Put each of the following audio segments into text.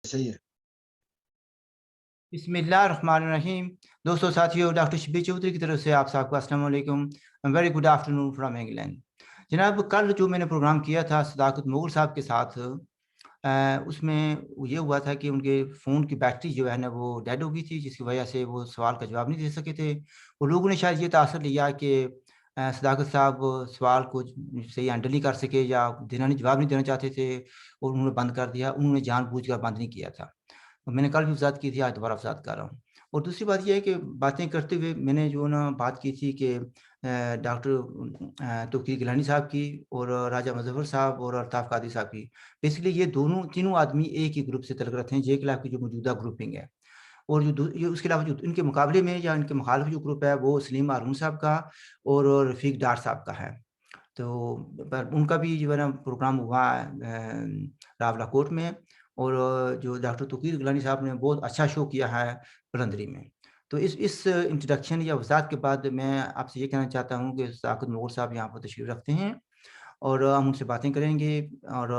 सही है। बिस्मिल्लाहिर्रहमानिर्रहीम। दोस्तों साथियों, डॉक्टर शब्बीर चौधरी की तरफ से आप सबको अस्सलाम वालेकुम, very good afternoon from England. जनाब, कल जो मैंने प्रोग्राम किया था सदाकत मुग़ल साहब के साथ, उसमें ये हुआ था कि उनके फ़ोन की बैटरी जो है ना वो डेड हो गई थी, जिसकी वजह से वो सवाल का जवाब नहीं दे सके थे। वो लोगों ने शायद ये तासर लिया कि सदाकत साहब सवाल को सही हैंडल नहीं कर सके या जवाब नहीं देना चाहते थे और उन्होंने बंद कर दिया। उन्होंने जानबूझकर बंद नहीं किया था। तो मैंने कल भी वज़ाहत की थी, आज दोबारा वज़ाहत कर रहा हूँ। और दूसरी बात ये है कि बातें करते हुए मैंने जो ना बात की थी कि डॉक्टर तौक़ीर गिलानी साहब की और राजा मुज़फ़्फ़र साहब और अल्ताफ़ क़ादरी साहब की। बेसिकली ये तीनों आदमी एक ही ग्रुप से तल्लुक़ रखते हैं, जे के खिलाफ़ की जो मौजूदा ग्रुपिंग है। और जो ये उसके अलावा जो इनके मुकाबले में या इनके मुखालिफ जो ग्रुप है वो सलीम हारून साहब का और रफ़ीक डार साहब का है। तो पर उनका भी जो है ना प्रोग्राम हुआ रावलाकोट में, और जो डॉक्टर तौक़ीर गिलानी साहब ने बहुत अच्छा शो किया है बुलंदरी में। तो इस इंट्रोडक्शन या वज़ाहत के बाद मैं आपसे ये कहना चाहता हूँ कि सदाकत मुग़ल साहब यहाँ पर तशरीफ़ रखते हैं और हम उनसे बातें करेंगे और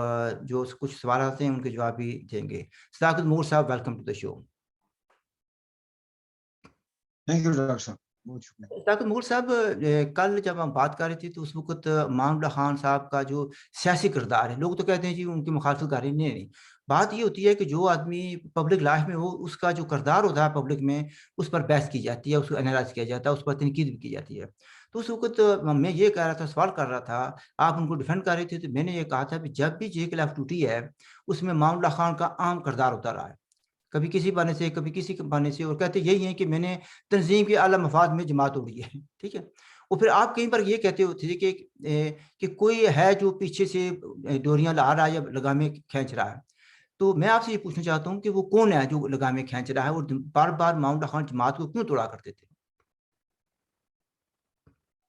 जो कुछ सवाल आते हैं उनके जवाब भी देंगे। सदाकत मुग़ल साहब, welcome to the show. Thank you doctor साहब, बहुत शुक्रिया। डॉक्टर मुग़ल साहब, कल जब हम बात कर रहे थे तो उस वक़्त अमान खान साहब का जो सियासी किरदार है, लोग तो कहते हैं जी उनकी मुखालफत कर रहे हैं, नहीं, नहीं। बात ये होती है कि जो आदमी पब्लिक लाइफ़ में हो, उसका जो किरदार होता है पब्लिक में, उस पर बहस की जाती है, उसको एनालाइज़ किया जाता है, उस पर तनकीद भी की जाती है। तो उस वक़्त मैं ये कह रहा था, सवाल कर रहा था, आप उनको डिफेंड कर रहे थे, तो मैंने ये कहा था कि जब भी जे के खिलाफ टूटी है, उसमें अमान खान का अहम किरदार होता रहा है। कभी किसी बहाने से, कभी किसी के बहाने से, और कहते यही हैं कि मैंने तंज़ीम के आला मफ़ाद में जमात तोड़ी है, ठीक है? और फिर आप कई बार ये कहते होते थे कि कोई है जो पीछे से डोरियाँ ला रहा है या लगामें खींच रहा है। तो मैं आपसे ये पूछना चाहता हूँ कि वो कौन है जो लगामें खींच रहा है और बार-बार मामून खान जमात को क्यों तोड़ा करते थे?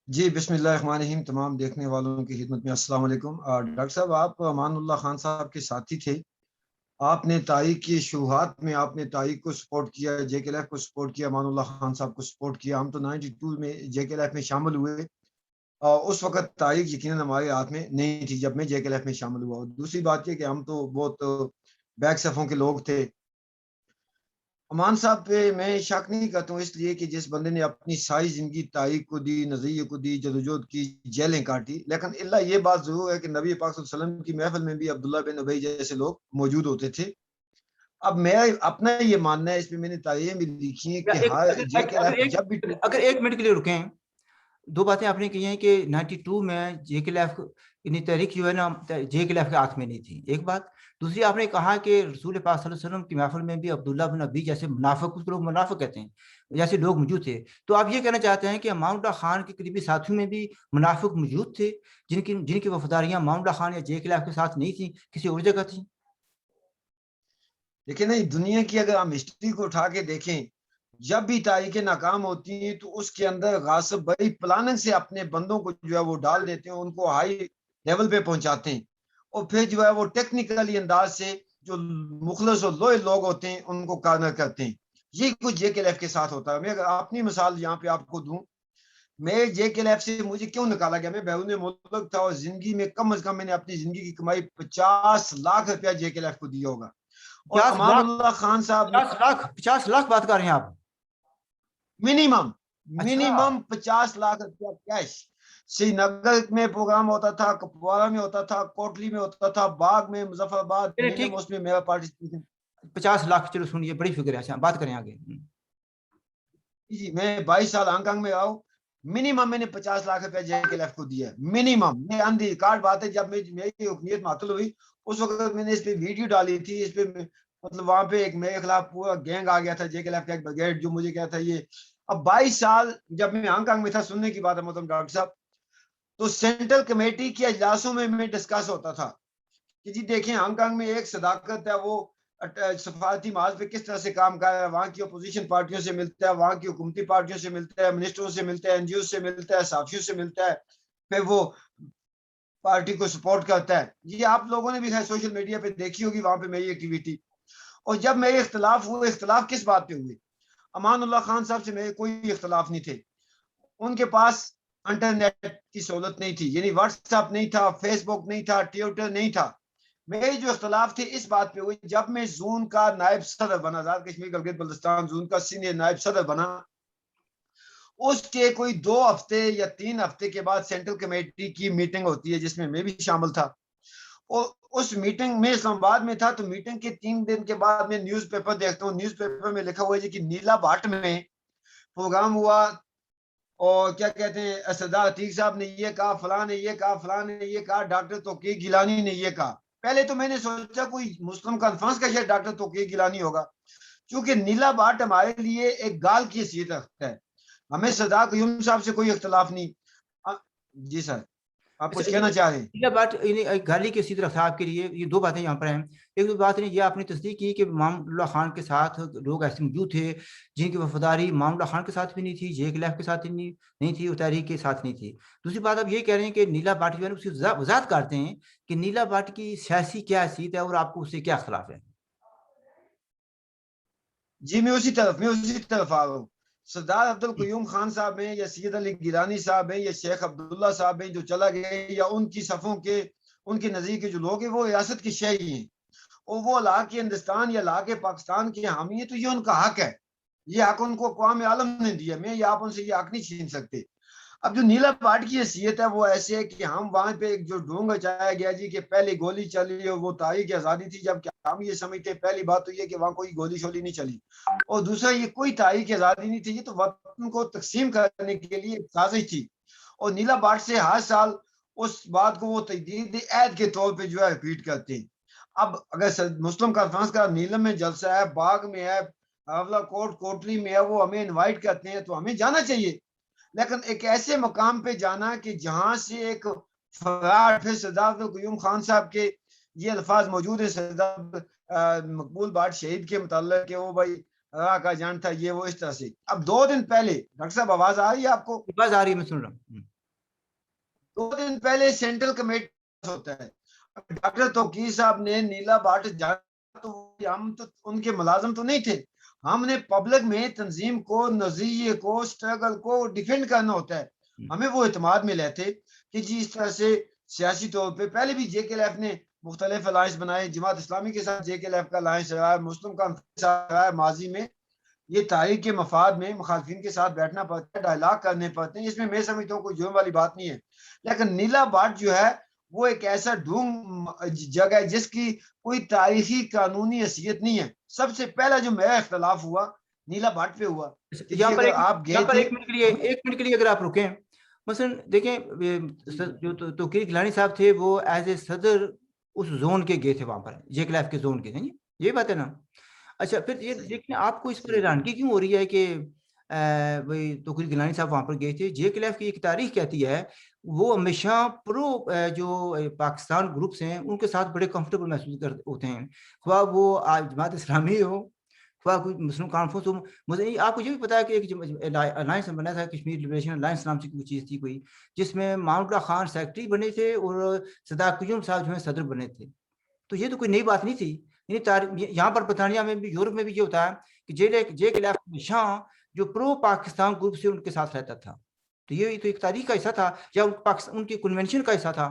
जी, बिस्मिल्लाहिर्रहमानिर्रहीम, तमाम देखने वालों की खिदमत में अस्सलाम वालेकुम। डॉक्टर साहब, आप अमानुल्लाह खान साहब के साथी थे। आपने तारीख़ की शुरुआत में आपने तारीख़ को सपोर्ट किया, जेकेएलएफ को सपोर्ट किया, अमानुल्लाह खान साहब को सपोर्ट किया। हम तो 92 में जेकेएलएफ में शामिल हुए। उस वक़्त तारीख़ यकीनन हमारे हाथ में नहीं थी जब मैं जेकेएलएफ में शामिल हुआ। और दूसरी बात ये कि हम तो बहुत बैक सफ़ों के लोग थे। अमान साहब पे मैं शक नहीं करता हूँ, इसलिए कि जिस बंदे ने अपनी सारी ज़िंदगी तारीख़ को दी, नज़रिए को दी, जदोजहद की, जेलें काटी। लेकिन इल्ला ये बात ज़रूर है कि नबी पाक सल्लल्लाहु अलैहि वसल्लम की महफ़िल में भी अब्दुल्ला बिन उबई जैसे लोग मौजूद होते थे। अब मेरा अपना ये मानना है, इसमें मैंने तारीखें भी लिखी हैं या कि एक हर अगर अग अगर जेकेएलएफ एक जब भी टूटी। अगर 1 मिनट के लिए रुकें। 2 बातें आपने की हैं कि 92 में जेकेएलएफ यानी तहरीक जो है ना जेकेएलएफ के हाथ में नहीं थी, एक बात। दूसरी, आपने कहा कि रसूल पाक सल्लल्लाहु अलैहि वसल्लम की महफ़िल में भी अब्दुल्ला बिन अबी जैसे मुनाफ़िक, उसको लोग मुनाफ़िक कहते हैं, जैसे लोग मौजूद थे। तो आप ये कहना चाहते हैं कि अमानुल्लाह खान के करीबी साथियों में भी मुनाफ़िक मौजूद थे, जिनकी जिनकी वफ़ादारियाँ अमानुल्लाह खान या जेकेएलएफ के साथ नहीं थी, किसी और जगह थी? देखिए नहीं, दुनिया की अगर हम हिस्ट्री को उठा के देखें, जब भी तारीखें नाकाम होती हैं, तो उसके अंदर गासिब बड़ी प्लानिंग से अपने बंदों को जो है वो डाल देते हैं, उनको हाई लेवल पे पहुँचाते हैं। और फिर जो है वो टेक्निकली अंदाज़ से जो मुखलिस और लॉयल लोग होते हैं, उनको कॉर्नर करते हैं। ये कुछ जेकेएलएफ के साथ होता है। मैं अगर अपनी मिसाल यहाँ पे आपको दूँ, मैं जेकेएलएफ से मुझे क्यों निकाला गया? मैं बैरून मुल्क था और ज़िंदगी में कम से कम मैंने अपनी ज़िंदगी की कमाई 50 लाख रुपया जेकेएलएफ को दिया होगा। और 50 लाख, अमानुल्लाह खान साहब ने 50 लाख बात कर रहे हैं आप? मिनिमम अच्छा। मिनिमम 50 लाख रुपया कैश। श्रीनगर में प्रोग्राम होता था, कुपवाड़ा में होता था, कोटली में होता था, बाग में, मुजफ्फराबाद, चलिए मिनिमम ठीक, उसमें मेरा पार्टिसिपेशन। 50 लाख, चलो सुनिए, बड़ी फ़िक्र है। अच्छा, बात करें आगे। जी, मैं 22 साल हांगकांग में रहा हूँ। मिनिमम मैंने 50 लाख रुपया जेकेएलएफ को दिया है, मिनिमम। मैं ऑन द रिकॉर्ड बात है, जब मेरी रुकनीत मातूल हुई, उस वक़्त मैंने इस पे वीडियो डाली थी। इस पे मतलब वहाँ पे एक मेरे खिलाफ पूरा गैंग आ गया था, जेकेएलएफ का एक ब्रिगेड, जो मुझे कहता है ये। अब 22 साल जब मैं हांगकांग में था, सुनने की बात है मोहतरम डॉक्टर साहब, तो सेंट्रल कमेटी के इजलासों में मैं डिस्कस होता था कि जी देखिए, हांगकांग में एक सदाकत है, वो सफारती माहौल पे किस तरह से काम कर रहा है, वहाँ की अपोजिशन पार्टियों से मिलता है, वहाँ की हुकूमती पार्टियों से मिलता है, मिनिस्टरों से मिलता है, एनजीओ से मिलता है, साफियों से मिलता है, फिर वो पार्टी को सपोर्ट करता है। ये आप लोगों ने भी खैर सोशल मीडिया पे देखी होगी, वहाँ पे मेरी एक्टिविटी। और जब मेरे इख्तिलाफ हुए, इख्तिलाफ किस बात पे हुए? अमानुल्लाह खान साहब से मेरे कोई इख्तिलाफ नहीं थे। उनके पास इंटरनेट की सहूलत नहीं थी, यानी व्हाट्सएप नहीं था, फेसबुक नहीं था, ट्विटर नहीं था। मेरे जो इख्तलाफ थे इस बात पे हुई, जब मैं जून का नायब सदर बना, आजाद कश्मीर गिलगित बल्तिस्तान जून का सीनियर नायब सदर बना, उसके कोई 2 हफ्ते या 3 हफ्ते के बाद सेंट्रल कमेटी की मीटिंग होती है जिसमें मैं भी शामिल था। और उस मीटिंग में इस्लामाबाद में था, तो मीटिंग के 3 दिन के बाद मैं न्यूज़पेपर देखता हूँ, न्यूज़पेपर में लिखा हुआ है कि नीला भाट में प्रोग्राम हुआ और क्या कहते हैं, सरदार अतीक साहब ने ये कहा, फलां ने ये कहा, फलां ने ये कहा, डॉक्टर तौकीर गिलानी ने ये कहा। पहले तो मैंने सोचा कोई मुस्लिम कॉन्फ्रेंस का शायद डॉक्टर तौकीर गिलानी होगा, क्योंकि नीला भाट हमारे लिए एक गाल की हैसियत रखता है। हमें सरदार कयूम साहब से कोई इख्तलाफ नहीं। जी सर, आप कुछ कहना चाह रहे हैं? नीला भाट गाली के इसी तरह था आपके लिए। ये 2 बातें यहाँ पर हैं। एक तो बात ने ये आपने तस्दीक की कि मामूदुल्लाह खान के साथ लोग ऐसे मौजूद थे जिनकी वफादारी मामूदुल्लाह खान के साथ भी नहीं थी, JKLF के साथ नहीं थी और तहरीक के साथ नहीं थी। दूसरी बात आप ये कह रहे हैं कि नीला भाट जो है उसकी वजाहत करते हैं कि नीला भाट की सियासी क्या हैसियत है और आपको उससे क्या खिलाफ है। जी मैं उसी तरफ आ रहा हूँ। सरदार अब्दुल कयूम खान साहब हैं या सैयद अली गिलानी साहब हैं या शेख अब्दुल्ला साहब हैं जो चला गए, या उनकी सफ़ों के उनके नज़ीर के जो लोग हैं वो रियासत के शहरी हैं और वो ला के हिंदुस्तान या ला के पाकिस्तान के हामी है, तो ये उनका हक है। ये हक उनको अक़वाम आलम ने दिया, मैं या आप उनसे ये हक नहीं छीन सकते। अब जो नीला भाट की हैसियत है वो ऐसे है कि हम वहां पे जो ढोंग रचाया गया जी कि पहली गोली चली और वो तारीख आज़ादी थी, जबकि हम ये समझते, पहली बात तो ये कि वहां कोई गोली शोली नहीं चली, और दूसरा ये कोई तारीख आज़ादी नहीं थी, ये तो वतन को तकसीम करने के लिए साजिश थी। और नीला भाट से हर साल उस बात को वो तजदीद ऐद के तौर पर जो है रिपीट करते हैं। अब अगर मुस्लिम कॉन्फ्रेंस का नीलम में जलसा है, बाग में है, अवला कोट कोटली में है, वो हमें इनवाइट करते हैं तो हमें जाना चाहिए। लेकिन एक ऐसे मकाम पे जाना कि जहां से एक फरार, फिर सरदार अब्दुल कयूम खान साहब के ये अल्फाज मौजूद है सरदार मकबूल भाट शहीद के मुताल्लिक कि वो भाई रा का जान था, ये वो इस तरह से। अब 2 दिन पहले, डॉक्टर साहब आवाज आ रही है आपको? आवाज आ रही है, मैं सुन रहा हूँ। 2 दिन पहले सेंट्रल कमेटी होता है, डॉक्टर तौकीर साहब ने नीला भाट जाना, तो हम तो उनके मुलाजिम तो नहीं थे, हमने पब्लिक में तंजीम को, नजरिए को, स्ट्रगल को डिफेंड करना होता है। हमें वो इतमाद में लेते कि जी इस तरह से सियासी तौर पे पहले भी JKLF ने मुख्तलिफ अलायंस बनाए, जमात इस्लामी के साथ JKLF का अलायंस रहा है, मुस्लिम कॉन्फ्रेंस रहा है माजी में। ये तारीख के मफाद में मुखालफिन के साथ बैठना पड़ता है, डायलॉग करने पड़ते हैं, इसमें मैं समझता हूँ कोई जुर्म वाली बात नहीं है। लेकिन नीला भाट जो है वो एक ऐसा ढूंढ जगह है जिसकी कोई तारीखी कानूनी हैसियत नहीं है। सबसे पहला जो मेरा इख्तलाफ हुआ नीला भाट पे हुआ कि यहाँ पर आप गए थे। 1 मिनट के लिए अगर आप रुकें, मसलन देखें जो तौकीर गिलानी साहब थे वो एज ए सदर उस जोन के गए थे, वहां पर JKLF के जोन के थे, ये बात है ना। अच्छा, फिर ये देखिए आपको इस पर हैरानगी क्यों हो रही है कि भाई तौकीर गिलानी साहब वहां पर गए थे। JKLF की एक तारीख कहती है वो हमेशा प्रो जो पाकिस्तान ग्रुप्स हैं उनके साथ बड़े कंफर्टेबल महसूस करते होते हैं, ख्वाह वो जमात इस्लामी हो, ख्वाह कोई मुस्लिम कॉन्फ्रेंस हो। मुझे आपको ये भी पता है कि एक अलायंस बना था, कश्मीर लिबरेशन अलायंस नाम से कोई चीज़ थी कोई, जिसमें मामूदुल्लाह खान सेक्रेटरी बने थे और सरदार कयूम साहब जो है सदर बने थे। तो ये तो कोई नई बात नहीं थी। यहाँ पर बरतानिया में भी, यूरोप में भी ये होता है कि JKLF हमेशा जो प्रो पाकिस्तान ग्रुप से उनके साथ रहता था। तो ये तो एक तारीख का हिस्सा था या उनके कन्वेंशन का हिस्सा था,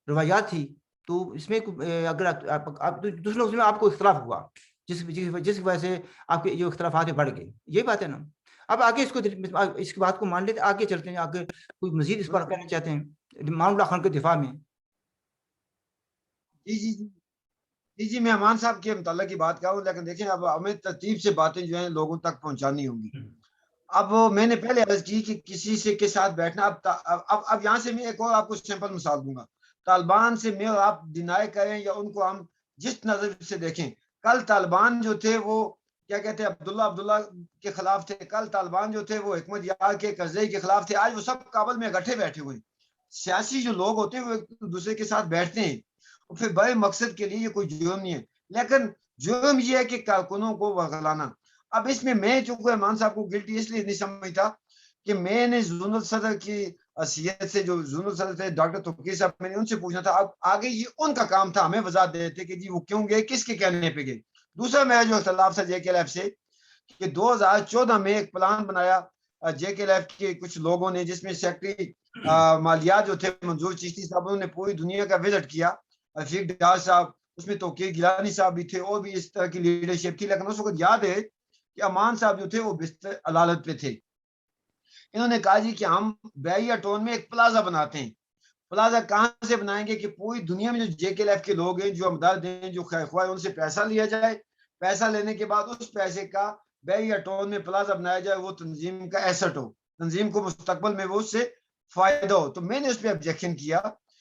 रवायात थी। तो इसमें अगर आप दूसरे लोगों में आपको इख्तलाफ हुआ जिस वजह से आपके जो इख्तलाफात बढ़ गए, ये बात है ना। अब आगे इसकी बात को मान लेते, आगे चलते हैं, आगे कोई मजीद इस पर कहना चाहते हैं मामूदुल्लाह खान के दिफा में? जी जी जी जी जी मैं अमान साहब के मुताल्लिक की बात कर रहा हूँ, लेकिन देखें अब हमें तरतीब से बातें जो है लोगों तक पहुंचानी होंगी। अब मैंने पहले अर्ज की कि किसी से के साथ बैठना, अब यहाँ से मैं एक और आपको सिंपल मिसाल दूंगा। तालिबान से मैं और आप डिनाई करें या उनको हम जिस नजर से देखें, कल तालिबान जो थे वो क्या कहते हैं अब्दुल्ला के खिलाफ थे, कल तालिबान जो थे वो हिकमत यार के करज़ई के खिलाफ थे, आज वो सब काबल में इकट्ठे बैठे हुए। सियासी जो लोग होते हैं वो एक दूसरे के साथ बैठते हैं और फिर बड़े मकसद के लिए, ये कोई जुर्म नहीं है। लेकिन जुर्म ये है कि कारकुनों को वगलाना। अब इसमें मैं चूंकि रहमान साहब को गिल्टी इसलिए नहीं समझता कि मैंने जोनल सदर की हैसियत से, जो जोनल सदर थे डॉक्टर तौकीर साहब, मैंने उनसे पूछना था। अब आगे ये उनका काम था हमें वजाहत देते कि जी वो क्यों गए, किसके कहने पे गए। दूसरा मेरा जो इख्तलाफ था JKLF से कि 2014 में एक प्लान बनाया JKLF के कुछ लोगों ने, जिसमें सेक्रेटरी मालियात जो थे मंजूर चिश्ती साहब, उन्होंने पूरी दुनिया का विजिट किया, रफीक डार साहब उसमें तौकीर गिलानी साहब भी थे और भी इस तरह की लीडरशिप थी, लेकिन उस वक्त याद है कि अमान साहब जो थे वो बिस्तर अदालत पे थे। इन्होंने कहा जी कि हम बैरिया टाउन में एक प्लाजा बनाते हैं। प्लाजा कहाँ से बनाएंगे कि पूरी दुनिया में जो जेकेएलएफ के लोग हैं, जो हमदर्द हैं, जो खैर ख्वाह हैं, उनसे पैसा लिया जाए। पैसा लेने के बाद उस पैसे का बैरिया टाउन में प्लाजा बनाया जाए, वो तंजीम का एसेट हो, तंजीम को मुस्तकबल में वो उससे फायदा हो। तो मैंने उस पर ऑब्जेक्शन किया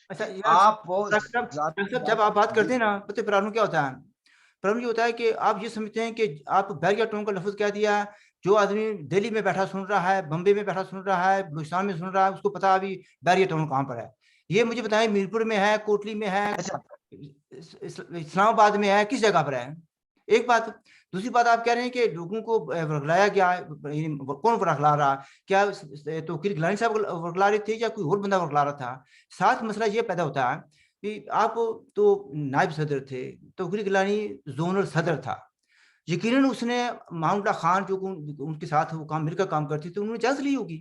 अच्छा कि यार, आप वो डॉक्टर साहब जब आप बात करते हैं ना, पता है प्रॉब्लम क्या होता है? प्रॉब्लम ये होता है कि आप ये समझते हैं कि आप बैरिया टाउन का लफ्ज कह दिया, जो आदमी दिल्ली में बैठा सुन रहा है, बम्बे में बैठा सुन रहा है, बलूचिस्तान में सुन रहा है, उसको पता अभी बैरिया टाउन कहाँ पर है। ये मुझे बताएं, मीरपुर में है, कोटली में है, अच्छा इस्लामाबाद में है, किस जगह पर है? एक बात। दूसरी बात, आप कह रहे हैं कि लोगों को वर्गलाया गया है, कौन वर्गला रहा? क्या तौकीर गिलानी साहब वर्गला रहे थे या कोई और बंदा वर्गला रहा था? साथ मसला ये पैदा होता है कि आप तो नायब सदर थे, तौकीर गिलानी जोनल सदर था। यकीनन उसने माउंटा खान जो उनके साथ वो काम मिलकर काम करते थे, उन्होंने इजाजत ली होगी,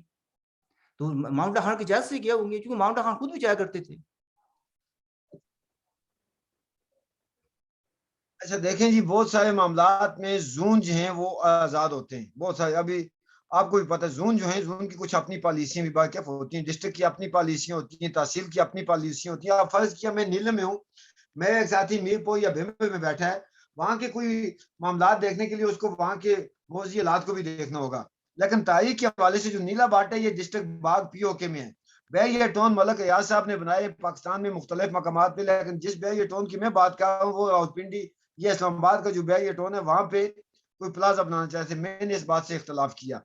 तो माउंटा खान की इजाजत से किया होंगे, क्योंकि माउंटा खान खुद भी जाया करते थे। अच्छा देखें जी, बहुत सारे मामलात में जून जो हैं वो आज़ाद होते हैं, बहुत सारे। अभी आपको भी पता है, जून जो है, जून की कुछ अपनी पॉलिसियां भी वाक़िफ़ होती हैं, डिस्ट्रिक्ट की अपनी पॉलिसियां होती हैं, तहसील की अपनी पॉलिसियां होती हैं। आप फर्ज किया मैं नीलम में हूँ, मेरा एक साथी मीरपुर या भिम्बर में बैठा है, वहाँ के कोई मामलात देखने के लिए उसको वहाँ के मौजी हालात को भी देखना होगा। लेकिन तारीख के हवाले से जो नीला बाट है, ये डिस्ट्रिक्ट बाग पीओके में है। बैरियर टाउन मलक एयाज साहब ने बनाए पाकिस्तान में मुख्तलिफ मकामात पे, लेकिन जिस बैरियर टाउन की मैं बात कर रहा हूँ वो रावलपिंडी, ये इस्लामाबाद का जो बैरियर टाउन है, वहां पे कोई प्लाजा बनाना चाहते थे। मैंने इस बात से इख्तलाफ किया।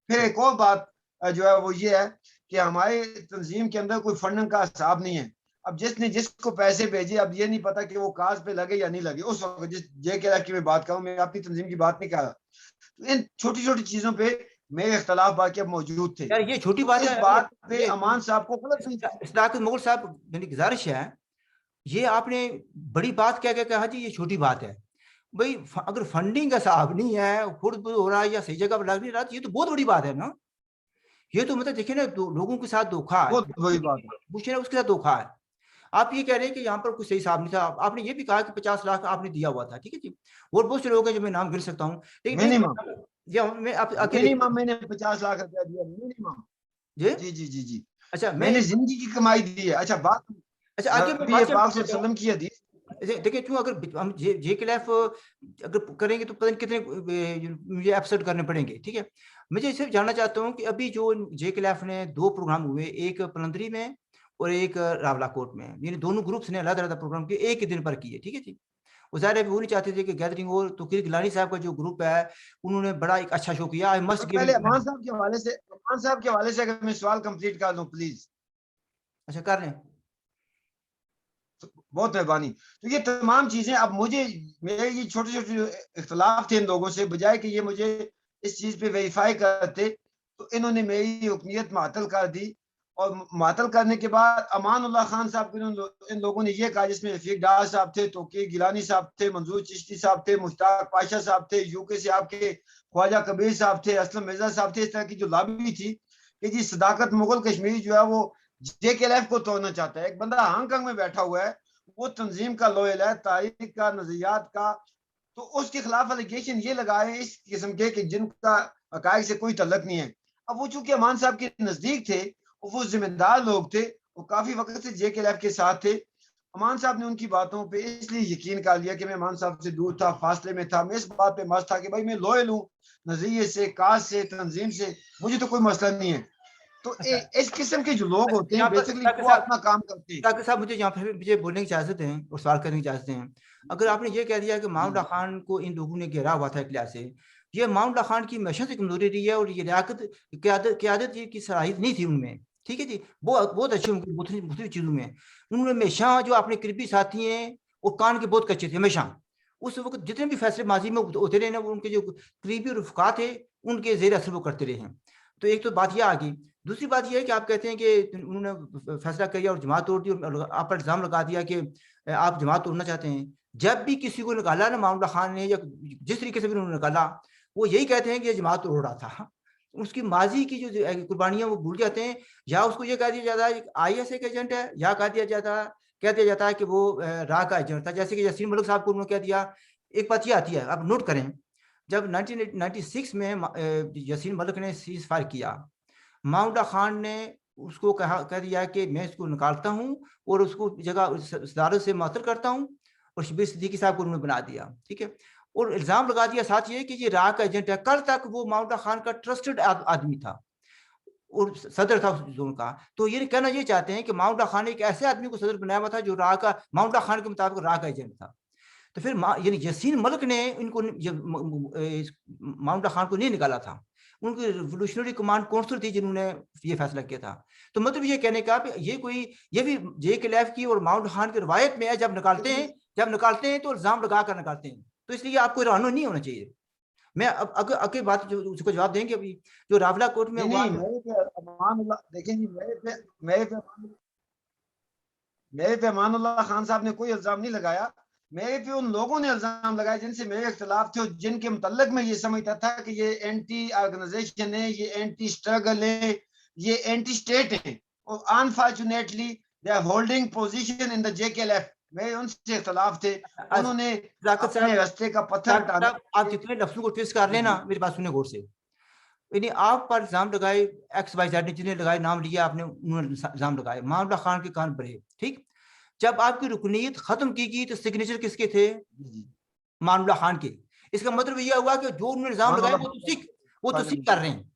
फिर एक और बात जो है वो ये है कि हमारे तंजीम के अंदर कोई फंडिंग का हिसाब नहीं है। अब जिसने जिसको पैसे भेजे, अब ये नहीं पता कि वो काज पे लगे या नहीं लगे। उस वक्त जिस जेकेएलएफ की मैं बात करूं, मैं अपनी तंजीम की बात नहीं कर रहा, तो इन छोटी छोटी चीजों पे मेरे इख्तलाफ बाकी अब मौजूद थे। यार ये छोटी तो बात इस है, बात पे ये अमान साहब को गलत नहीं था। इस्लाक मुगल साहब, मेरी गुजारिश है, ये आपने बड़ी बात क्या क्या कहा जी, ये छोटी बात है भाई। अगर फंडिंग का हिसाब नहीं है, खुद हो रहा है या सही जगह पर लग नहीं रहा, तो ये तो बहुत बड़ी बात है ना। ये तो मतलब देखिए ना, लोगों के साथ धोखा है, बहुत बड़ी बात है। बुश ने उसके साथ धोखा है। आप ये कह रहे हैं कि यहाँ पर कुछ सही हिसाब नहीं था। आपने ये भी कहा कि 50 लाख आपने दिया हुआ था, ठीक है जी, और बहुत से लोग हैं जो मैं नाम गिन सकता हूँ, लेकिन एक मिनिमम या मैं आप अकेले मिनिमम मैंने 50 लाख रुपया दिया, मिनिमम। जी। जी जी जी जी, अच्छा मैं मैंने जिंदगी की कमाई दी है। अच्छा बात, अच्छा आगे मैं नबी बात पाक चल सल्लल्लाहु अलैहि वसल्लम की हदीस। देखिए, क्यों अगर हम जे के खिलाफ अगर करेंगे तो पता नहीं कितने मुझे एपिसोड करने पड़ेंगे, ठीक है। मुझे सिर्फ जानना चाहता हूँ कि अभी जो जे के खिलाफ ने 2 प्रोग्राम हुए, एक पलंदरी में और एक रावलाकोट में, यानी दोनों ग्रुप्स ने अलग-अलग प्रोग्राम किए, एक ही दिन पर किए, ठीक है जी। वो ज़ाहिर है वो नहीं चाहते थे कि गैदरिंग हो। तो तौकीर गिलानी साहब का जो ग्रुप है, उन्होंने बड़ा एक अच्छा शो किया। आई मस्ट तो गिव पहले अमान साहब के हवाले से अगर मैं सवाल कंप्लीट कर लूं प्लीज, अच्छा कर रहे हैं। तो बहुत मेहरबानी। तो ये तमाम चीजें अब मुझे, मेरे ये छोटे छोटे जो इख्तलाफ थे इन लोगों से, बजाय कि ये मुझे इस चीज पे वेरीफाई करते, तो इन्होंने मेरी हुक्मियत मातल कर दी। और मातल करने के बाद अमान उल्लाह खान साहब को इन लोगों ने ये कहा, जिसमें रफीक डार साहब थे, तौकीर गिलानी साहब थे, मंजूर चिश्ती साहब थे, मुश्ताक पाशा साहब थे, यूके से आपके ख्वाजा कबीर साहब थे, असलम मिर्जा साहब थे। इस तरह की जो लॉबी थी कि जी सदाकत मुगल कश्मीरी जो है वो जेकेएलएफ को तोड़ना चाहता है। एक बंदा हांगकांग में बैठा हुआ है, वो तंजीम का लोयल है, तारीख का, नजरियात का, तो उसके खिलाफ एलिगेशन ये लगाए इस किस्म के कि जिनका हकायक से कोई तल्लक नहीं है। अब वो चूंकि अमान साहब के नजदीक थे, वो जिम्मेदार लोग थे, वो काफी वक्त से जेकेएलएफ के साथ थे। अमान साहब ने उनकी बातों पे इसलिए यकीन कर लिया कि मैं अमान साहब से दूर था, फासले में था। मैं इस बात पे मस्त था कि भाई मैं लॉयल हूँ, नजरिए से, काज से, तंजीम से मुझे तो कोई मसला नहीं है। तो अच्छा, इस किस्म के जो लोग होते हैं यहाँ पर बेसिकली वो अपना काम करते हैं। डॉक्टर साहब, मुझे यहाँ पे मुझे बोलने की इजाज़त दें और सवाल करने की इजाज़त दें। अगर आपने ये कह दिया कि जी माउंटा खान को इन लोगों ने घेरा हुआ था एक लिहाज से, ये माउंटा खान की हमेशा से कमज़ोरी रही है, और ये लियाकत, क़यादत ये की सलाहियत नहीं थी उनमें, ठीक है जी। वो बहुत अच्छे उनकी मुख्तलिफ़ चीज़ों में। उन्होंने हमेशा जो अपने करीबी साथी हैं, वो कान के बहुत कच्चे थे हमेशा। उस वक़्त जितने भी फैसले माज़ी में होते रहे ना, वो उनके जो करीबी रफ़क़ा थे, उनके ज़ेर असर वो करते रहे हैं। तो एक तो बात ये आ गई। दूसरी बात ये है कि आप कहते हैं कि उन्होंने फैसला किया और जमात तोड़ दी, और आप पर इल्ज़ाम लगा दिया कि आप जमात तोड़ना चाहते हैं। जब भी किसी को निकाला ना मामला खान ने, या जिस तरीके से भी उन्होंने निकाला, वो यही कहते हैं कि ये जमात तोड़ रहा था। उसकी माज़ी की जो कुर्बानियाँ वो भूल जाते हैं, या उसको ये कह दिया जाता है आईएसआई का एजेंट है, या कह दिया जाता है कह दिया जाता है कि वो रा का एजेंट था। जैसे कि यासीन मलिक साहब को उन्होंने कह दिया। एक बात ये आती है, आप नोट करें, जब 1996 में यासीन मलिक ने सीज फायर किया, माउंटा खान ने उसको कह दिया कि मैं इसको निकालता हूं और उसको जगह सदारत से मुअत्तल करता हूं, और शबीर सिद्दीकी साहब को उन्होंने बना दिया, ठीक है। और इल्जाम लगा दिया साथ ये कि ये रा का एजेंट है। कल तक वो माउंटा खान का ट्रस्टेड आदमी था और सदर था उस जोन का। तो ये कहना ये चाहते हैं कि माउंटा खान एक ऐसे आदमी को सदर बनाया हुआ था जो रा का, माउंटा खान के मुताबिक रा का एजेंट था। तो फिर यानी यासीन मलिक ने इनको माउंटा खान को नहीं निकाला था, उनकी रिवोल्यूशनरी कमांड काउंसिल थी जिन्होंने ये फैसला किया था। तो मतलब ये कहने का ये भी JK-LF की और माउंट खान की रवायत में है, जब निकालते हैं तो इल्जाम लगा कर निकालते हैं। तो इसलिए आपको हैरान नहीं होना चाहिए। मैं अब अगर बात जो उसको जवाब देंगे अभी जो रावला कोर्ट में हुआ। देखिए जी, मेरे पे अमानुल्लाह खान साहब ने कोई इल्जाम नहीं लगाया। मेरे पे उन लोगों ने इल्जाम लगाया जिनसे मेरे इख्तिलाफ थे और जिनके मुतल्लक में ये समझता था कि ये एंटी ऑर्गेनाइजेशन है, ये एंटी स्ट्रगल है, ये एंटी स्टेट है। और unfortunately they are holding position in the JK-LF। मेरे उनसे इख्तिलाफ थे, उन्होंने अपने रास्ते का पत्थर हटाना। आप जितने लफ्जों को ट्विस्ट कर लेना, मेरी बात सुने गौर से। यानी आप पर इल्जाम लगाए XYZ ने, जिन्हें लगाए, नाम लिया आपने, उन्होंने इल्जाम लगाए, मामला खान के कान भरे, ठीक। जब आपकी रुकनीत खत्म की गई तो सिग्नेचर किसके थे? मामला खान के। इसका मतलब यह हुआ कि जो उन्होंने इल्जाम लगाए वो तो सिख कर रहे हैं।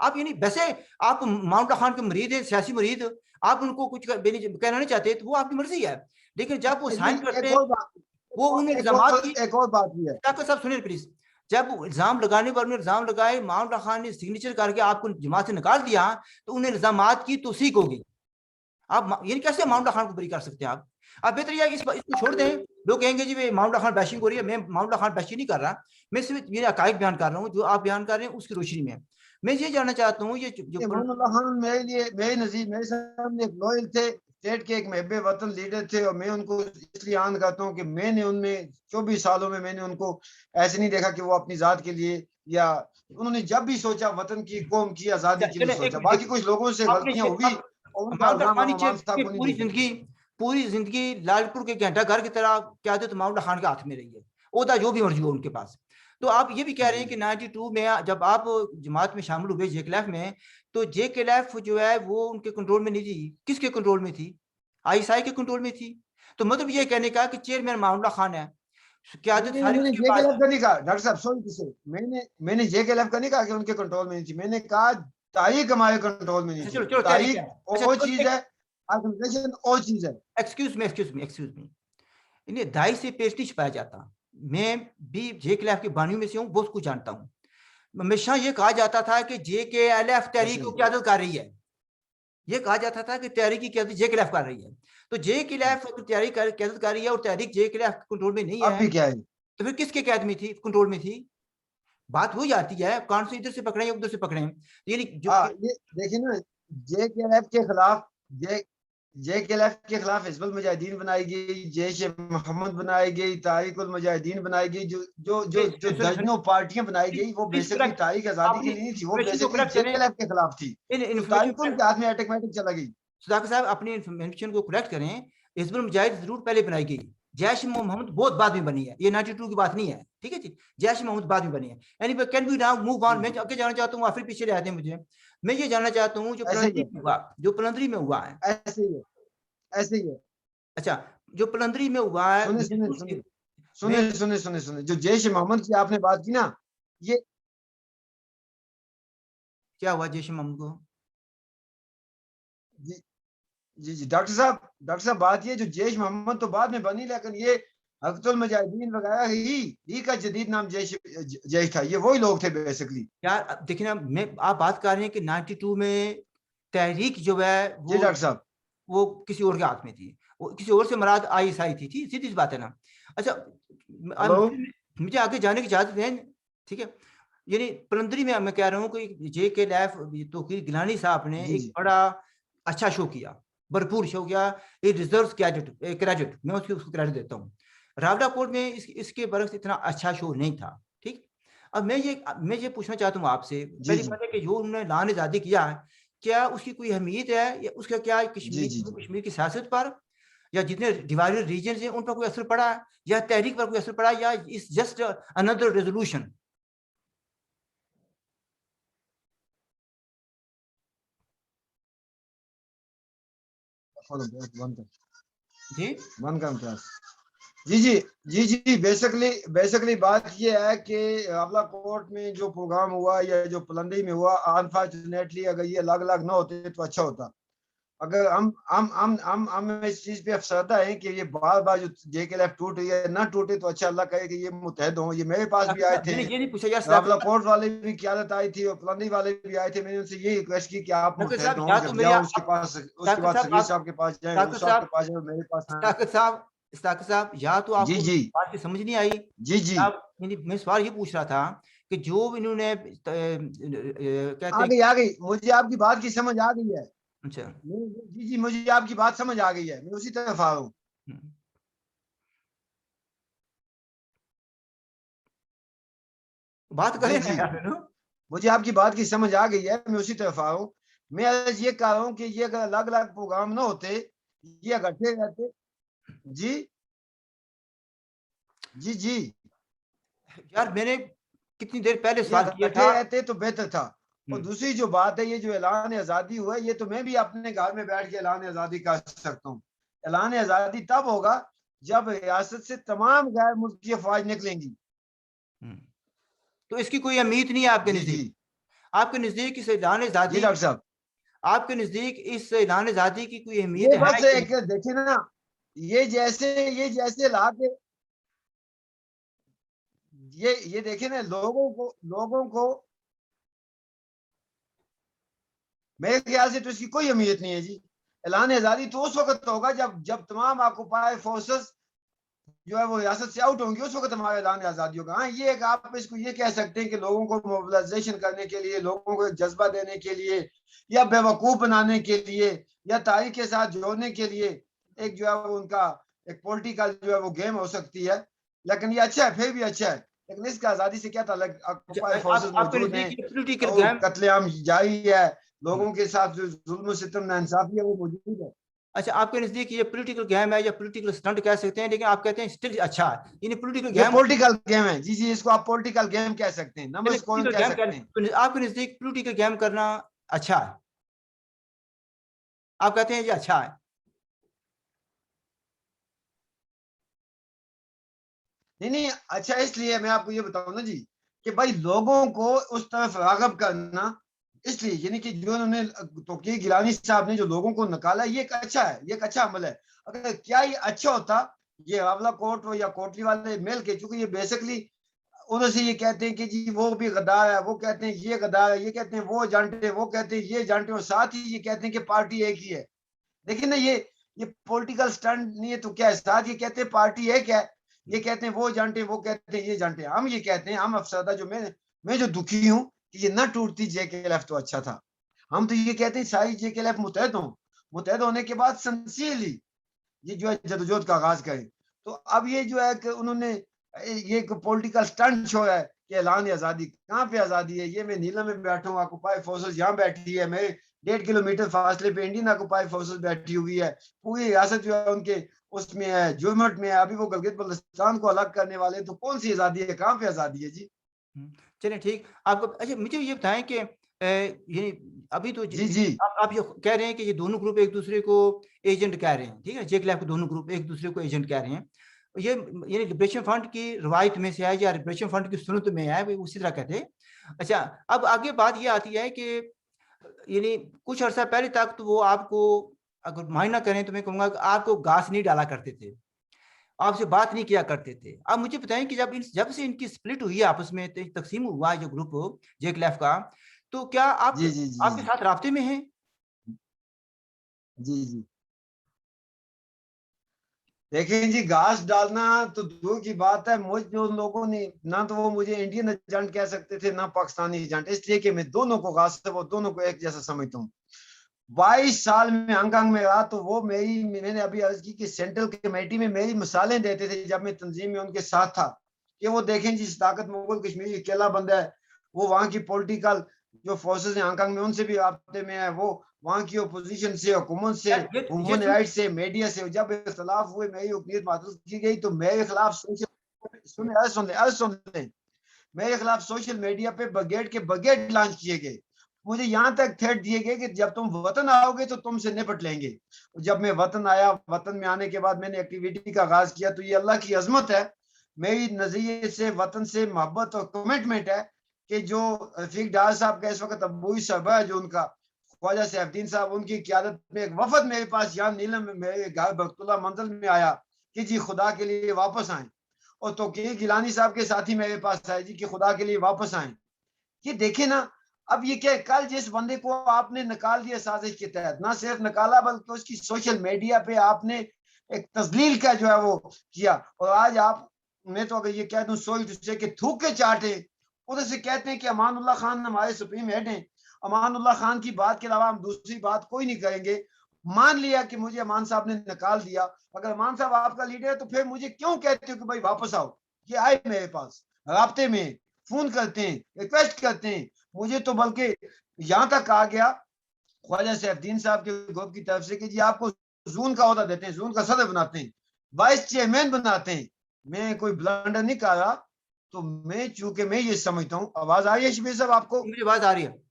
आप यानी वैसे आप माउंटा खान के मरीद है, सियासी मरीद, आप उनको कुछ कहना नहीं चाहते तो वो आपकी मर्जी है, लेकिन जब वो साइन करते हैं वो उन इल्जामात की। एक और बात भी है, सब सुनिए प्लीज। जब इल्जाम लगाने पर इल्जाम लगाए, माउंटा खान ने सिग्नेचर करके आपको जमात से निकाल दिया, तो उन्हें इल्जामात की तौसीक होगी। आप ये कैसे माउंटा खान को बरी कर सकते हैं? आप बेहतर यह इसको छोड़ दें। लोग कहेंगे जी माउंटा खान बैशिंग हो रही है। मैं माउंटा खान बैशिंग नहीं कर रहा, मैं सिर्फ ये हकायक बयान कर रहा हूँ जो आप बयान कर रहे हैं उसकी रोशनी में। मैं ये जानना चाहता हूँ, ये जो अमानुल्लाह खान मेरे लिए, मेरे नजीर, मेरे सामने एक लॉयल थे, स्टेट के एक महबे वतन लीडर थे, और मैं उनको इसलिए आन करता हूँ कि मैंने उनमें 24 सालों में मैंने उनको ऐसे नहीं देखा कि वो अपनी जात के लिए, या उन्होंने जब भी सोचा वतन की, कौम की आजादी के लिए सोचा। बाकी कुछ लोगों से गलतियां हुई, पूरी जिंदगी लालपुर के घंटा घर की तरह क्यादत माउंटा खान के हाथ में रही है, ओहदा जो भी मर्जी हो उनके पास। तो आप ये भी कह रहे हैं कि 92 में जब आप जमात में शामिल हुए JK-LF में, तो JK-LF जो है वो उनके कंट्रोल में नहीं थी। किसके कंट्रोल में थी? ISI के कंट्रोल में थी। तो मतलब ये कहने का कि चेयरमैन माउंटा खान है, क्यादत सारी उसके पास। JK-LF का नहीं कहा डॉक्टर साहब, सॉरी किसे, मैंने JK-LF का नहीं कहा कि उनके कंट्रोल में नहीं थी। मैंने कहा तारीख हमारे कंट्रोल में नहीं थी। तारीख वो चीज है, ऑर्गेनाइजेशन और चीज है। एक्सक्यूज मी, इन्हें दाई से पेश नहीं छुपाया जाता। मैं भी JK-LF के बानियों में से हूँ, बहुत कुछ जानता हूँ। हमेशा ये कहा जाता था कि JK-LF तहरीक की क़यादत कर रही है। ये कहा जाता था कि तहरीक की क़यादत JK-LF कर रही है। तो JK-LF तहरीक की क़यादत कर रही है और तहरीक JK-LF कंट्रोल में नहीं है। अब भी क्या है? तो फिर किसके क़यादत में थी, कंट्रोल में थी? बात हो जाती है, कौन से इधर से पकड़े उधर से पकड़े। यानी ये देखिए ना, JK-LF के खिलाफ JK-LF के खिलाफ हिजबुल मुजाहिदीन बनाई गई, जैश-ए-मोहम्मद बनाई गई, तारीकुल मुजाहिदीन बनाई गई, जो दर्जनों पार्टियां बनाई गई, वो बेसिकली तारीख आजादी के लिए नहीं थी, वो बेसिकली JK-LF के खिलाफ थी। तारीख उनके हाथ में ऑटोमेटिक चला गई। सुधाकर साहब अपनी इन्फॉर्मेशन को करेक्ट करें। हिजबुल मुजाहिद जरूर पहले बनाई गई, जैश-ए-मोहम्मद बहुत बाद में बनी है। ये 92 की बात नहीं है, ठीक है जी। जैश-ए-मोहम्मद बाद में बनी है। Anyway, can we now move on? मैं आगे जाना चाहता हूँ, फिर पीछे ले आते हैं मुझे। मैं ये जानना चाहता हूँ जो पलंदरी में हुआ है, ऐसे ही है। अच्छा, जो पलंदरी में हुआ है, सुने, जो जैश-ए-मोहम्मद की आपने बात की ना, ये क्या हुआ जैश-ए-मोहम्मद को? जी डॉक्टर साहब, बात ये, जो जैश-ए-मोहम्मद तो बाद में बनी, लेकिन ये हक़्क़ुल मुजाहिदीन वगैरह ही का जदीद नाम जैश था। ये वही लोग थे बेसिकली। यार देखिए ना, आप बात कर रहे हैं कि 92 में तहरीक जो है जी डॉक्टर साहब, वो किसी और के हाथ में थी, वो किसी और से मुराद ISI थी, सीधी सी बात है ना। अच्छा, मुझे आगे जाने की इजाजत है, ठीक है। यानी पलंदरी में मैं कह रहा हूँ कि JK-LF तौकीर गिलानी साहब ने एक बड़ा अच्छा शो किया, भरपूर शो किया। ये डिजर्व्स क्रेडिट, मैं उसको क्रेडिट देता हूँ। रावला कोर्ट में इसके बरक्स इतना अच्छा शो नहीं था, ठीक। अब मैं ये पूछना चाहता हूँ आपसे, पहली बात है कि जो उन्होंने ऐलान आज़ादी किया है, क्या उसकी कोई अहमियत है, या उसका क्या कश्मीर की सियासत पर, या जितने डिवाइडेड रीजन हैं उन पर कोई असर पड़ा, या तहरीक पर कोई असर पड़ा, या इस जस्ट अनदर रेजोल्यूशन? जी वन का इम्तियाज। जी बेसिकली बात ये है कि अवला कोर्ट में जो प्रोग्राम हुआ या जो पलंदी में हुआ, अनफॉर्चुनेटली अगर ये अलग अलग ना होते तो अच्छा होता। अगर हम इस चीज पे अफसरदा है कि ये बार बार जो JK-LF टूट रही है ना टूटे तो अच्छा, अल्लाह करे कि ये मुतहद हो। ये मेरे पास भी आए थे, मैंने ये नहीं पूछा यार अवला कोर्ट वाले भी क्यादत आई थी और पलंदी वाले भी आए थे। मैंने उनसे ये रिक्वेस्ट की कि आप डॉक्टर मुतहद साहब, हो, या तो जब मेरे जाओ उसके बाद डॉक्टर साहब, सगीर आप साहब के पास जाए, डॉक्टर उस साहब के साहब, पास जाए, मेरे पास ना। डॉक्टर साहब, या तो जी आपको जी बात की समझ नहीं आई, जी आप मैं सवाल ये पूछ रहा था कि जो इन्होंने कहते हैं। आ गई मुझे आपकी बात की समझ आ गई है। अच्छा। जी मुझे आपकी बात समझ आ गई है, मैं उसी तरफ आ रहा हूँ। बात करें ना जी यार, है ना? मुझे आपकी बात की समझ आ गई है, मैं उसी तरफ आ रहा हूँ। मैं आज ये कह रहा हूँ कि ये अगर अलग अलग प्रोग्राम ना होते, ये इकट्ठे रहते। जी जी यार मैंने कितनी देर पहले ये सवाल किया इकट्ठे था। रहते तो बेहतर था। और दूसरी जो बात है, ये जो ऐलान आजादी हुआ, ये तो मैं भी अपने घर में बैठ के ऐलान आजादी कर सकता हूँ। ऐलान आजादी तब होगा जब रियासत से तमाम गैर मुल्की अफवाज निकलेंगी। तो इसकी कोई उम्मीद नहीं है आपके जी नजदीक? जी आपके नजदीक इस ऐलान जी आजादी, डॉक्टर साहब, आपके नजदीक इस ऐलान आजादी की कोई उम्मीद ये है बस कि एक देखे ना, ये जैसे ला के ये देखे ना, लोगों को मेरे ख्याल से तो इसकी कोई अहमियत नहीं है जी। ऐलान आजादी तो उस वक्त होगा जब जब तमाम ऑक्युपाई फोर्सेस जो है वो रियासत से आउट होंगे, उस वक्त हमारा ऐलान आजादी होगा। हाँ, ये एक आप इसको ये कह सकते हैं कि लोगों को मोबिलाइजेशन करने के लिए, लोगों को एक जज्बा देने के लिए, या बेवकूफ बनाने के लिए, या तारीख के साथ जोड़ने के लिए एक जो है वो उनका एक पॉलिटिकल जो है वो गेम हो सकती है। लेकिन ये अच्छा है, फिर भी अच्छा है। लेकिन इसका आजादी से क्या ताल्लुक? ऑक्युपाई फोर्सेस आपके मौजूद हैं नजदीक पॉलिटिकल और गेम? कत्लेआम जारी है, लोगों के साथ जो जुल्म सितम नाइंसाफी है वो मौजूद है। अच्छा, आपके नजदीक ये पॉलिटिकल गेम है या पॉलिटिकल स्टंट कह सकते हैं, लेकिन आप कहते हैं स्टिल अच्छा है, यानी पॉलिटिकल ये गेम। पॉलिटिकल गेम है जी इसको आप पॉलिटिकल गेम कह सकते हैं, चलिए नमस कौन पॉलिटिकल कह गेम सकते हैं। कर, आपके नजदीक पॉलिटिकल गेम करना अच्छा है? आप कहते हैं ये अच्छा है? नहीं अच्छा, इसलिए मैं आपको ये बताऊं ना जी कि भाई लोगों को उस तरफ रागब करना, इसलिए यानी कि जो उन्होंने तौकीर गिलानी साहब ने जो लोगों को निकाला, ये एक अच्छा है, ये एक अच्छा अमल है। अगर क्या ये अच्छा होता, ये आंवला कोर्ट या कोटली वाले मिल के, चूंकि ये बेसिकली उधर से ये कहते हैं कि जी वो भी गद्दार है, वो कहते हैं ये गद्दार है, ये कहते हैं वो जानते हैं, वो कहते हैं ये जानते हैं, और साथ ही ये कहते हैं कि पार्टी एक ही है। देखिए ना, ये पॉलिटिकल स्टंट नहीं है तो क्या है? साथ ये कहते हैं पार्टी एक है, ये कहते हैं वो जानते हैं, वो कहते हैं ये जानते हैं। हम ये कहते हैं, हम अफसरदा जो मैं जो दुखी हूँ कि ये ना टूटती JK-LF तो अच्छा था। हम तो ये कहते हैं सारी JK-LF मुतहद हो, मुतहद होने के बाद सिंसियरली ये जो है जदोजहद का आगाज करें। तो अब ये जो है कि उन्होंने ये पॉलिटिकल स्टंट छोड़ा है कि ऐलान आजादी, कहाँ पे आजादी है? ये मैं नीलम में बैठा हूँ, ऑक्युपाई फोर्सेस यहाँ बैठी है, मेरे 1.5 किलोमीटर फासले पे इंडियन ऑक्युपाई फोर्सेस बैठी हुई है, पूरी रियासत जो है उनके उसमें है, जुर्मट में है। अभी वो गिलगित बल्तिस्तान को अलग करने वाले, तो कौन सी आजादी है? कहाँ पे आजादी है जी? चलिए ठीक। आपको अच्छा मुझे ये बताएं कि ये अभी तो जी जी आप ये कह रहे हैं कि ये दोनों ग्रुप एक दूसरे को एजेंट कह रहे हैं, ठीक है? JK-LF के दोनों ग्रुप एक दूसरे को एजेंट कह रहे हैं। ये लिबरेशन फ्रंट की रवायत में से है या लिबरेशन फ्रंट की सुन्नत में है, वो उसी तरह कहते हैं। अच्छा, अब आगे बात ये आती है कि यानी कुछ अर्सा पहले तक तो वो आपको, अगर मायना करें तो मैं कहूँगा कि आपको घास नहीं डाला करते थे, आपसे बात नहीं किया करते थे। अब मुझे बताएं कि जब से इनकी स्प्लिट हुई है, आपस में तकसीम हुआ है जो ग्रुप JK-LF का, तो क्या आप जी जी जी आपके साथ राब्ते में हैं? जी जी देखें जी, घास डालना तो दूर की बात है। मुझ जो लोगों ने ना तो वो मुझे इंडियन एजेंट कह सकते थे ना पाकिस्तानी एजेंट, इसलिए कि मैं दोनों को घास से वो दोनों को एक जैसा समझता हूँ। 22 साल में हांगकांग में रहा, तो वो मैंने अभी अर्ज की कि सेंट्रल कमेटी में मेरी मिसालें देते थे जब मैं तंजीम में उनके साथ था, कि वो देखें जी ताकत मुगल कश्मीर अकेला बंदा है, वो वहां की पॉलिटिकल जो फोर्सेस हैं हांगकांग में, उनसे भी राब्ते में है, वो वहाँ की अपोजिशन से, हुकूमत से, ये ह्यूमन सुन राइट से, मीडिया से जब इख्तलाफ हुए, मेरी उकनीत मातूल की गई, तो मेरे खिलाफ सुन ले, मेरे खिलाफ सोशल मीडिया पे ब्रिगेड के ब्रिगेड लॉन्च किए गए। मुझे यहाँ तक थ्रेट दिए गए कि जब तुम वतन आओगे तो तुमसे निपट लेंगे। जब मैं वतन आया, वतन में आने के बाद मैंने एक्टिविटी का आगाज किया, तो ये अल्लाह की अजमत है। मेरी नजरिए से वतन से मोहब्बत और कमिटमेंट है कि जो रफीक डार साहब का इस वक्त अबूई सरबराह है, जो उनका ख्वाजा सैफुद्दीन साहब, उनकी क़यादत में एक वफद मेरे पास यहाँ नीलम में मेरे घर बख्तुल्लाह मंजिल में आया कि जी खुदा के लिए वापस आए। और तो गिलानी साहब के साथी मेरे पास आए जी कि खुदा के लिए वापस आए। ये देखे ना, अब ये क्या, कल जिस बंदे को आपने निकाल दिया साजिश के तहत, ना सिर्फ निकाला बल्कि उसकी सोशल मीडिया पे आपने एक तजलील का जो है वो किया, और आज आप, मैं तो अगर ये कह दूं सोई तुझसे कि थूक के चाटे, उधर से कहते हैं कि अमानुल्लाह खान हमारे सुप्रीम हेड हैं, अमानुल्लाह खान की बात के अलावा हम दूसरी बात कोई नहीं करेंगे। मान लिया कि मुझे अमान साहब ने निकाल दिया, अगर अमान साहब आपका लीडर है तो फिर मुझे क्यों कहते हो कि भाई वापस आओ? ये आए मेरे पास राब्ते में, फोन करते हैं, रिक्वेस्ट करते हैं, मुझे तो बल्कि यहाँ तक कहा गया ख्वाजा सैफुद्दीन साहब के ग्रुप की तरफ से कि जी आपको जून का ओहदा देते हैं, जून का सदर बनाते हैं, वाइस चेयरमैन बनाते हैं। मैं कोई ब्लंडर नहीं कर रहा, तो मैं चूंकि मैं ये समझता हूँ, आवाज आ रही है शबीर साहब आपको? मेरी बात आ रही है।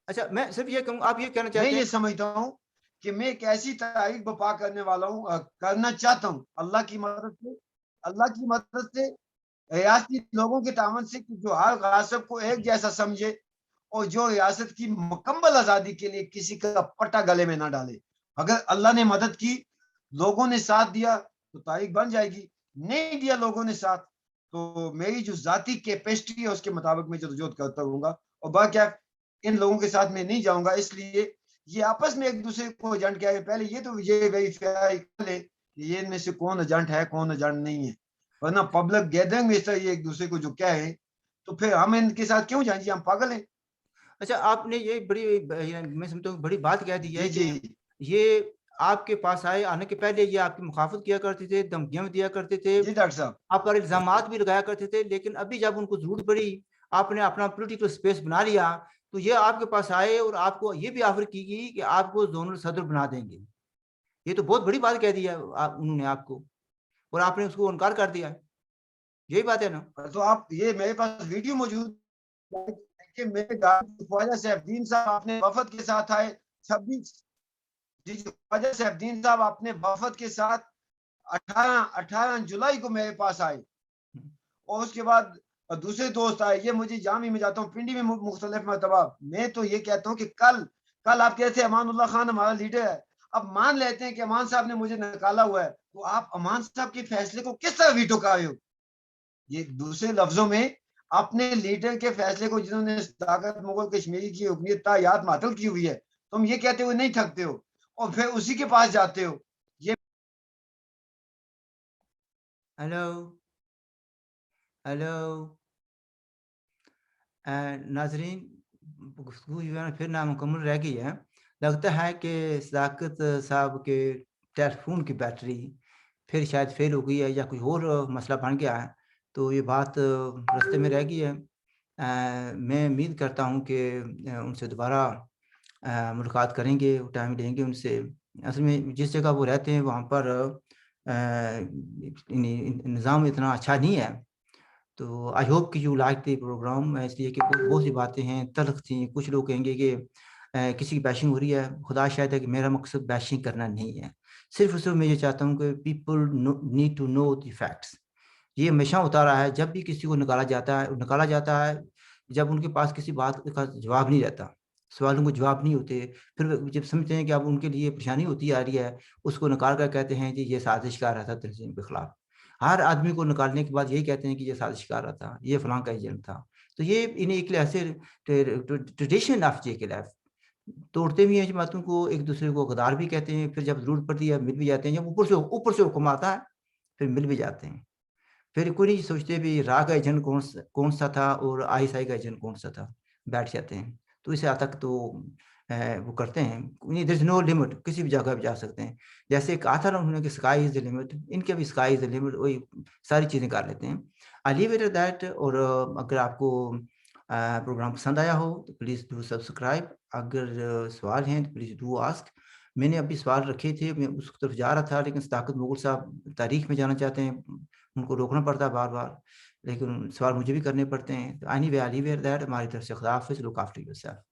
अच्छा, मैं सिर्फ ये कहूँ, आप ये कहना मैं चाहते ये हैं? समझता हूँ कि मैं एक ऐसी तारीख बपा करने वाला हूँ, करना चाहता हूँ अल्लाह की मदद से, अल्लाह की मदद से, रियासती लोगों के तावन से, कि जो हर गासिब को एक जैसा समझे और जो रियासत की मुकम्मल आजादी के लिए किसी का पट्टा गले में ना डाले। अगर अल्लाह ने मदद की, लोगों ने साथ दिया, तो तारीख बन जाएगी। नहीं दिया लोगों ने साथ, तो मेरी जो जाती कैपेसिटी है उसके मुताबिक मैं जदोजहद करता रहूंगा, और बाकी इन लोगों के साथ मैं नहीं जाऊंगा। इसलिए ये आपस में एक दूसरे को एजेंट क्या है, पहले ये तो ये वेरीफाई कर ले कि ये इनमें से कौन एजेंट है, कौन एजेंट नहीं है, वरना पब्लिक गैदरिंग में इस तरह ये एक दूसरे को जो क्या है, तो फिर हम इनके साथ क्यों जाएं जी, हम पागल हैं। अच्छा, आपने ये मैं समझता हूँ बड़ी बात कह दी है जी कि जी ये आपके पास आने के पहले ये आपकी मुखाफत किया करते थे, धमकियाँ भी दिया करते थे, जी डॉक्टर साहब। आप पर इल्ज़ामात भी लगाया करते थे, लेकिन अभी जब उनको ज़रूरत पड़ी, आपने अपना पॉलिटिकल स्पेस बना लिया, तो ये आपके पास आए और आपको ये भी ऑफ़र की गई कि आपको ज़ोनल सदर बना देंगे। ये तो बहुत बड़ी बात कह दी है उन्होंने आपको, और आपने उसको इनकार कर दिया है। यही बात है ना? तो आप, ये मेरे पास वीडियो मौजूद है, देखिए मेरे ख्वाजा सैफुद्दीन साहब अपने वफद के साथ आए 26, जी जी, ख्वाजा सैफुद्दीन साहब अपने वफद के साथ 18 जुलाई को मेरे पास आए, और उसके बाद दूसरे दोस्त आए। ये मुझे जामी में जाता हूँ, पिंडी में मुख्तलिफ मरतबा। मैं तो ये कहता हूँ कि कल कल आप कहते हैं अमानुल्लाह खान हमारा लीडर है, अब मान लेते हैं कि अमान साहब ने मुझे निकाला हुआ है, तो आप अमान साहब के फैसले को किस तरह वीटो कर रहे हो? ये दूसरे लफ्जों में, अपने लीडर के फैसले को जिन्होंने ताकत मुगल कश्मीरी की हुकूमत याद मातल की हुई है, तुम ये कहते हुए नहीं थकते हो और फिर उसी के पास जाते हो। ये हेलो, हेलो। नाज़रीन, गुफ्तगू जो है ना फिर नामुकम्मल रह गई है। लगता है कि सदाकत साहब के टेलीफ़ोन की बैटरी फिर शायद फ़ेल हो गई है या कोई और मसला बन गया है, तो ये बात रास्ते में रह गई है। मैं उम्मीद करता हूँ कि उनसे दोबारा मुलाकात करेंगे, टाइम लेंगे उनसे। असल में जिस जगह वो रहते हैं वहाँ पर निज़ाम इतना अच्छा नहीं है। तो आई होप कि यू लाइक द प्रोग्राम, इसलिए कि बहुत सी बातें हैं तल्ख़ थी। कुछ लोग कहेंगे कि किसी की बैशिंग हो रही है, खुदा शाहिद है कि मेरा मकसद बैशिंग करना नहीं है। सिर्फ़ और सिर्फ़ मैं ये चाहता हूँ कि people need to know the facts. ये हमेशा होता रहा है, जब भी किसी को निकाला जाता है जब उनके पास किसी बात का जवाब नहीं रहता, सवालों के जवाब नहीं होते, फिर वो जब समझते हैं कि अब उनके लिए परेशानी होती आ रही है, उसको निकाल कर कहते हैं जी ये साजिश कर रहा था तंज़ीम के खिलाफ। हर आदमी को निकालने के बाद यही कहते हैं कि ये साजिश कर रहा था, ये फलाँ का एजेंट था। तो ये इन्हें एक ऐसे ट्रेडिशन ऑफ जेकेएलएफ तोड़ते भी हैं जमातों को, एक-दूसरे को गद्दार भी कहते हैं, फिर जब ज़रूरत पड़ती है मिल भी जाते हैं, जब ऊपर से हुक्म आता है, फिर मिल भी जाते हैं। फिर कोई नहीं सोचते भी रा का एजेंट कौन-सा था और आईएसआई का एजेंट कौन-सा था, बैठ जाते हैं। तो इस हद तक तो वो करते हैं। देयर इज़ नो लिमिट, किसी भी जगह पे जा सकते हैं। जैसे कहा था ना उन्होंने कि स्काई इज़ द लिमिट, इनके भी स्काई इज़ द लिमिट, वही सारी चीज़ें कर लेते हैं। I leave it at that. और अगर आपको प्रोग्राम पसंद आया हो तो प्लीज़ डू सब्सक्राइब। अगर सवाल हैं तो प्लीज़ डू आस्क। मैंने अभी सवाल रखे थे, मैं उस तरफ जा रहा था, लेकिन सदाकत मुग़ल साहब तारीख में जाना चाहते हैं, उनको रोकना पड़ता है बार-बार, लेकिन सवाल मुझे भी करने पड़ते हैं। तो anyway I leave here that. हमारी तरफ से खुदा हाफ़िज़, लुक आफ्टर योरसेल्फ।